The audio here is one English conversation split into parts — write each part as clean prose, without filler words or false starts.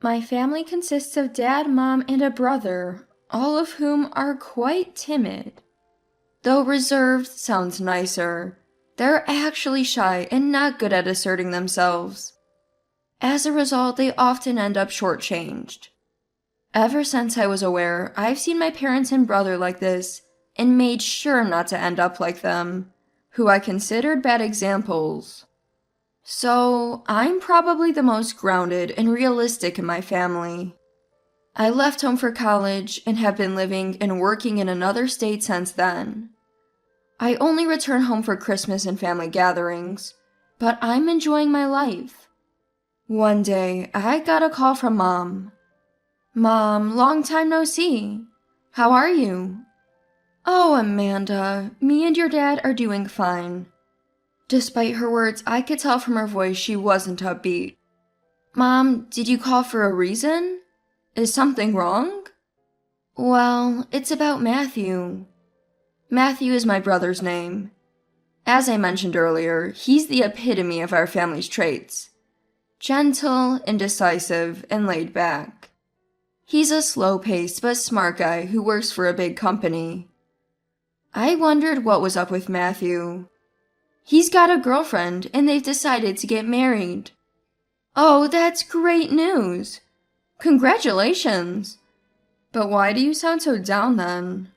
My family consists of dad, mom, and a brother, all of whom are quite timid. Though reserved sounds nicer, they're actually shy and not good at asserting themselves. As a result, they often end up shortchanged. Ever since I was aware, I've seen my parents and brother like this and made sure not to end up like them, who I considered bad examples. So, I'm probably the most grounded and realistic in my family. I left home for college and have been living and working in another state since then. I only return home for Christmas and family gatherings, but I'm enjoying my life. One day, I got a call from Mom. "Mom, long time no see. How are you?" "Oh, Amanda, me and your dad are doing fine." Despite her words, I could tell from her voice she wasn't upbeat. "Mom, did you call for a reason? Is something wrong?" "Well, it's about Matthew." Matthew is my brother's name. As I mentioned earlier, he's the epitome of our family's traits. Gentle, indecisive, and laid back. He's a slow-paced but smart guy who works for a big company. I wondered what was up with Matthew. He's got a girlfriend, and they've decided to get married. "Oh, that's great news! Congratulations! But why do you sound so down then?"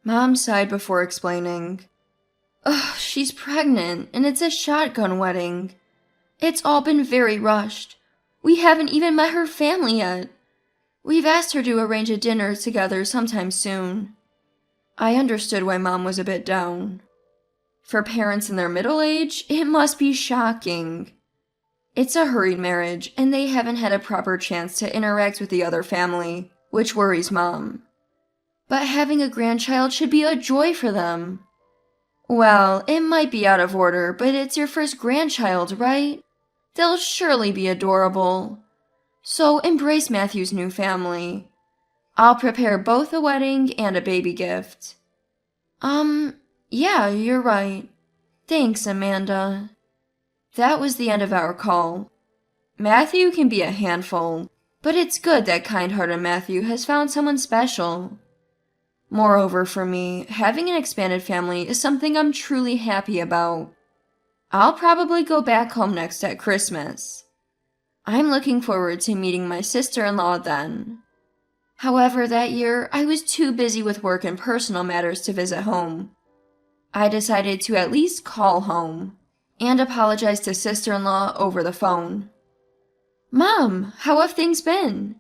Mom sighed before explaining. "Ugh, she's pregnant, and it's a shotgun wedding. It's all been very rushed. We haven't even met her family yet. We've asked her to arrange a dinner together sometime soon." I understood why Mom was a bit down. For parents in their middle age, it must be shocking. It's a hurried marriage, and they haven't had a proper chance to interact with the other family, which worries Mom. But having a grandchild should be a joy for them. Well, it might be out of order, but it's your first grandchild, right? They'll surely be adorable. So embrace Matthew's new family. I'll prepare both a wedding and a baby gift. Yeah, you're right. Thanks, Amanda. That was the end of our call. Matthew can be a handful, but it's good that kind-hearted Matthew has found someone special. Moreover, for me, having an expanded family is something I'm truly happy about. I'll probably go back home next at Christmas. I'm looking forward to meeting my sister-in-law then. However, that year, I was too busy with work and personal matters to visit home. I decided to at least call home and apologize to sister-in-law over the phone. "Mom, how have things been?"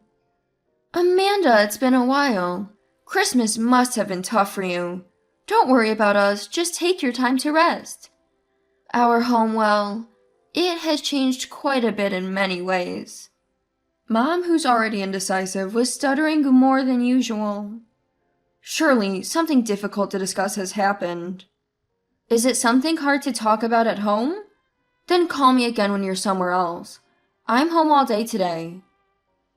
"Amanda, it's been a while. Christmas must have been tough for you. Don't worry about us, just take your time to rest. Our home, well, it has changed quite a bit in many ways." Mom, who's already indecisive, was stuttering more than usual. Surely, something difficult to discuss has happened. Is it something hard to talk about at home? Then call me again when you're somewhere else. I'm home all day today.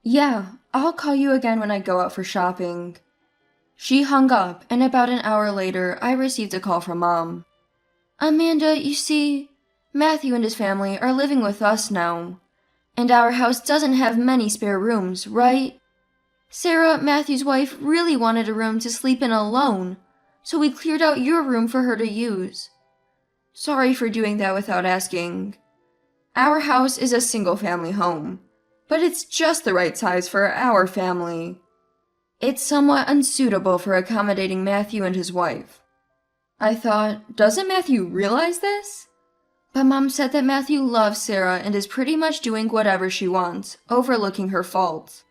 Yeah, I'll call you again when I go out for shopping. She hung up, and about an hour later, I received a call from Mom. "Amanda, you see, Matthew and his family are living with us now. And our house doesn't have many spare rooms, right? Sarah, Matthew's wife, really wanted a room to sleep in alone, so we cleared out your room for her to use. Sorry for doing that without asking. Our house is a single-family home, but it's just the right size for our family. It's somewhat unsuitable for accommodating Matthew and his wife." I thought, doesn't Matthew realize this? But Mom said that Matthew loves Sarah and is pretty much doing whatever she wants, overlooking her faults.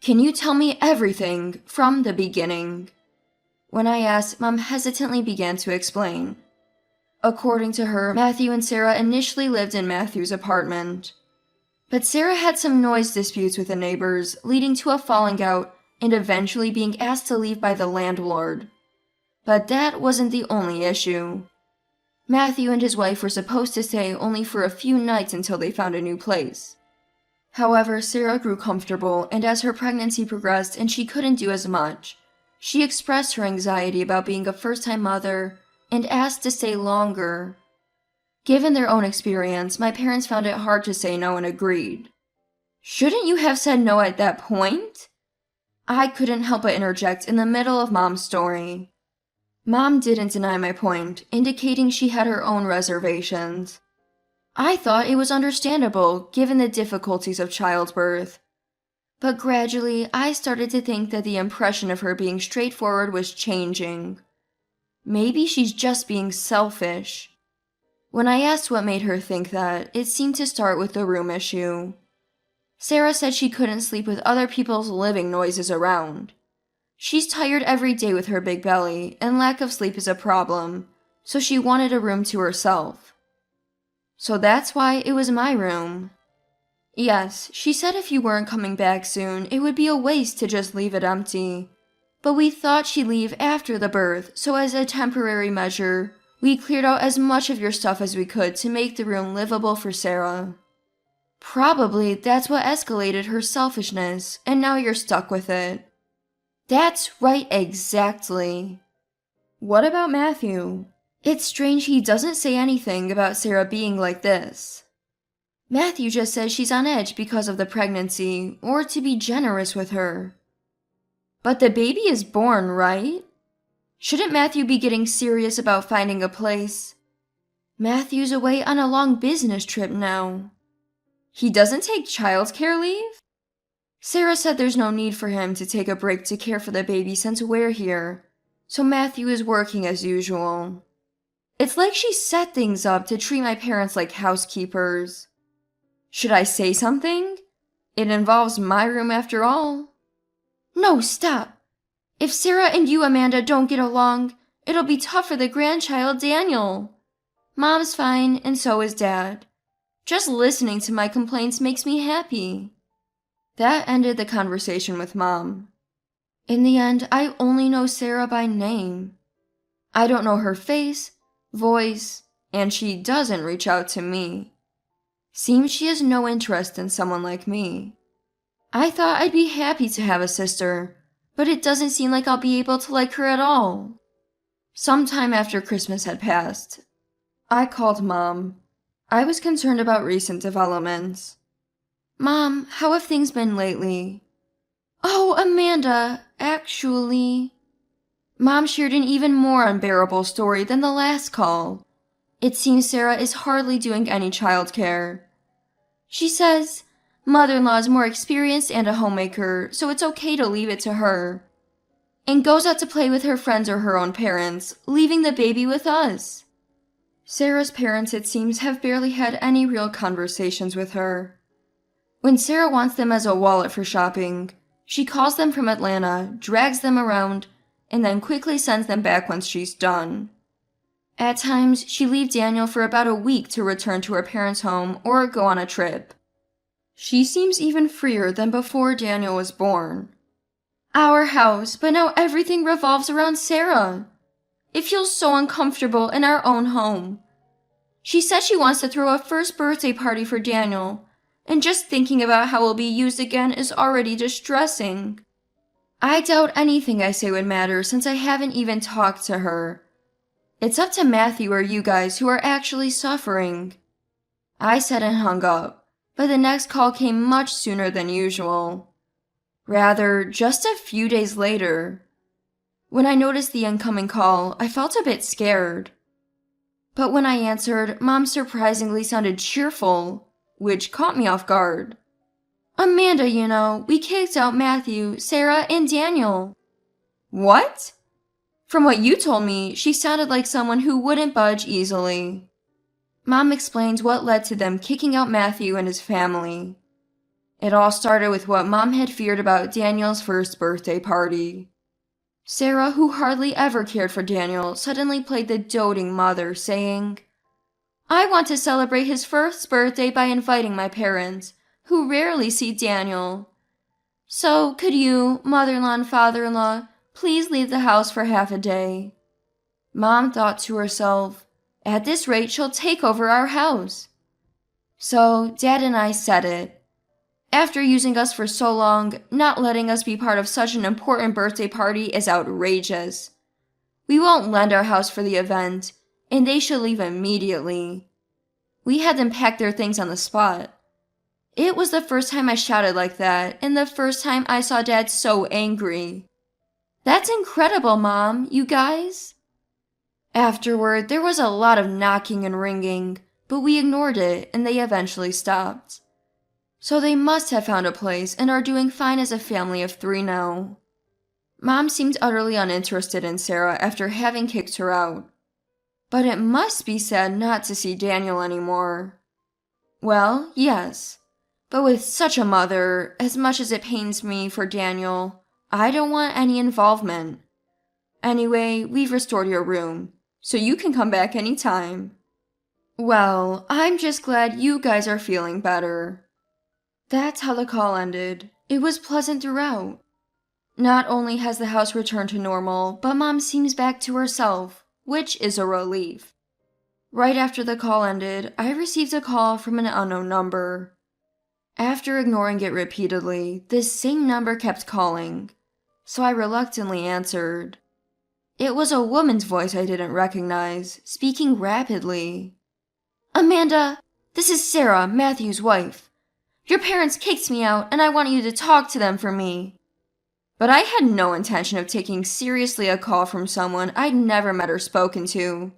"Can you tell me everything from the beginning?" When I asked, Mom hesitantly began to explain. According to her, Matthew and Sarah initially lived in Matthew's apartment. But Sarah had some noise disputes with the neighbors, leading to a falling out and eventually being asked to leave by the landlord. But that wasn't the only issue. Matthew and his wife were supposed to stay only for a few nights until they found a new place. However, Sarah grew comfortable, and as her pregnancy progressed and she couldn't do as much, she expressed her anxiety about being a first-time mother and asked to stay longer. Given their own experience, my parents found it hard to say no and agreed. Shouldn't you have said no at that point? I couldn't help but interject in the middle of Mom's story. Mom didn't deny my point, indicating she had her own reservations. I thought it was understandable, given the difficulties of childbirth. But gradually, I started to think that the impression of her being straightforward was changing. Maybe she's just being selfish. When I asked what made her think that, it seemed to start with the room issue. Sarah said she couldn't sleep with other people's living noises around. She's tired every day with her big belly, and lack of sleep is a problem, so she wanted a room to herself. So that's why it was my room. Yes, she said if you weren't coming back soon, it would be a waste to just leave it empty. But we thought she'd leave after the birth, so as a temporary measure, we cleared out as much of your stuff as we could to make the room livable for Sarah. Probably that's what escalated her selfishness, and now you're stuck with it. That's right, exactly. What about Matthew? It's strange he doesn't say anything about Sarah being like this. Matthew just says she's on edge because of the pregnancy, or to be generous with her. But the baby is born, right? Shouldn't Matthew be getting serious about finding a place? Matthew's away on a long business trip now. He doesn't take childcare leave? Sarah said there's no need for him to take a break to care for the baby since we're here, so Matthew is working as usual. It's like she set things up to treat my parents like housekeepers. Should I say something? It involves my room after all. No, stop. If Sarah and you, Amanda, don't get along, it'll be tough for the grandchild, Daniel. Mom's fine, and so is Dad. Just listening to my complaints makes me happy. That ended the conversation with Mom. In the end, I only know Sarah by name. I don't know her face, voice, and she doesn't reach out to me. Seems she has no interest in someone like me. I thought I'd be happy to have a sister, but it doesn't seem like I'll be able to like her at all. Sometime after Christmas had passed, I called Mom. I was concerned about recent developments. Mom, how have things been lately? Oh, Amanda, actually... Mom shared an even more unbearable story than the last call. It seems Sarah is hardly doing any childcare. She says, mother-in-law is more experienced and a homemaker, so it's okay to leave it to her. And goes out to play with her friends or her own parents, leaving the baby with us. Sarah's parents, it seems, have barely had any real conversations with her. When Sarah wants them as a wallet for shopping, she calls them from Atlanta, drags them around, and then quickly sends them back once she's done. At times, she leaves Daniel for about a week to return to her parents' home or go on a trip. She seems even freer than before Daniel was born. Our house, but now everything revolves around Sarah. It feels so uncomfortable in our own home. She said she wants to throw a first birthday party for Daniel, and just thinking about how it will be used again is already distressing. I doubt anything I say would matter since I haven't even talked to her. It's up to Matthew or you guys who are actually suffering. I said and hung up, but the next call came much sooner than usual. Rather, just a few days later. When I noticed the incoming call, I felt a bit scared. But when I answered, Mom surprisingly sounded cheerful, which caught me off guard. Amanda, you know, we kicked out Matthew, Sarah, and Daniel. What? From what you told me, she sounded like someone who wouldn't budge easily. Mom explains what led to them kicking out Matthew and his family. It all started with what Mom had feared about Daniel's first birthday party. Sarah, who hardly ever cared for Daniel, suddenly played the doting mother, saying, I want to celebrate his first birthday by inviting my parents, who rarely see Daniel. So, could you, mother-in-law and father-in-law, please leave the house for half a day? Mom thought to herself, at this rate she'll take over our house. So, Dad and I said it. After using us for so long, not letting us be part of such an important birthday party is outrageous. We won't lend our house for the event, and they should leave immediately. We had them pack their things on the spot. It was the first time I shouted like that, and the first time I saw Dad so angry. That's incredible, Mom, you guys. Afterward, there was a lot of knocking and ringing, but we ignored it and they eventually stopped. So they must have found a place and are doing fine as a family of 3 now. Mom seemed utterly uninterested in Sarah after having kicked her out. But it must be sad not to see Daniel anymore. Well, yes. But with such a mother, as much as it pains me for Daniel, I don't want any involvement. Anyway, we've restored your room, so you can come back anytime. Well, I'm just glad you guys are feeling better. That's how the call ended. It was pleasant throughout. Not only has the house returned to normal, but Mom seems back to herself, which is a relief. Right after the call ended, I received a call from an unknown number. After ignoring it repeatedly, this same number kept calling, so I reluctantly answered. It was a woman's voice I didn't recognize, speaking rapidly. Amanda, this is Sarah, Matthew's wife. Your parents kicked me out, and I want you to talk to them for me. But I had no intention of taking seriously a call from someone I'd never met or spoken to.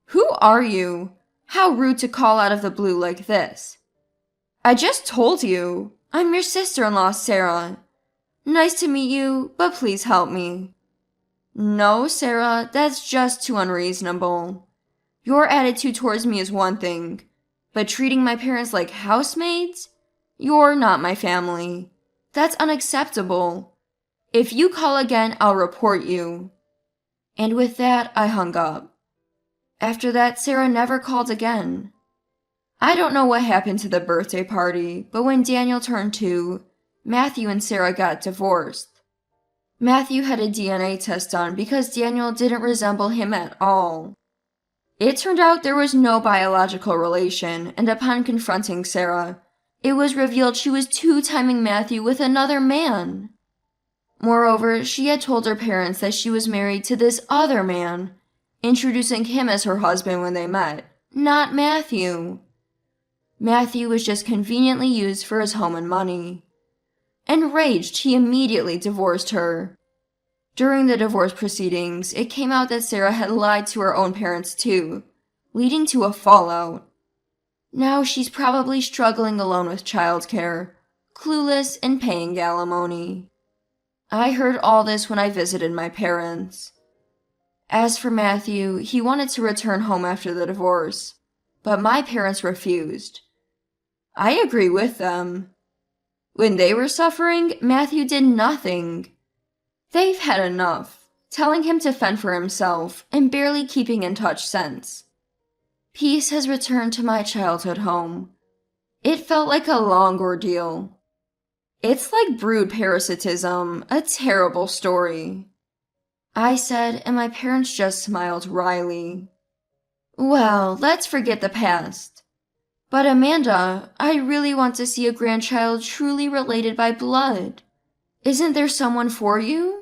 Who are you? How rude to call out of the blue like this. I just told you. I'm your sister-in-law, Sarah. Nice to meet you, but please help me. No, Sarah, that's just too unreasonable. Your attitude towards me is one thing, but treating my parents like housemaids? You're not my family. That's unacceptable. If you call again, I'll report you. And with that, I hung up. After that, Sarah never called again. I don't know what happened to the birthday party, but when Daniel turned 2, Matthew and Sarah got divorced. Matthew had a DNA test done because Daniel didn't resemble him at all. It turned out there was no biological relation, and upon confronting Sarah, it was revealed she was 2-timing Matthew with another man. Moreover, she had told her parents that she was married to this other man, introducing him as her husband when they met, not Matthew. Matthew was just conveniently used for his home and money. Enraged, he immediately divorced her. During the divorce proceedings, it came out that Sarah had lied to her own parents too, leading to a fallout. Now she's probably struggling alone with childcare, clueless and paying alimony. I heard all this when I visited my parents. As for Matthew, he wanted to return home after the divorce, but my parents refused. I agree with them. When they were suffering, Matthew did nothing. They've had enough, telling him to fend for himself and barely keeping in touch since. Peace has returned to my childhood home. It felt like a long ordeal. It's like brood parasitism, a terrible story. I said, and my parents just smiled wryly. Well, let's forget the past. But Amanda, I really want to see a grandchild truly related by blood. Isn't there someone for you?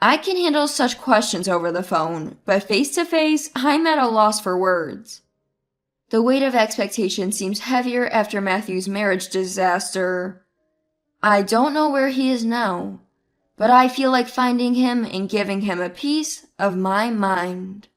I can handle such questions over the phone, but face to face, I'm at a loss for words. The weight of expectation seems heavier after Matthew's marriage disaster. I don't know where he is now, but I feel like finding him and giving him a piece of my mind.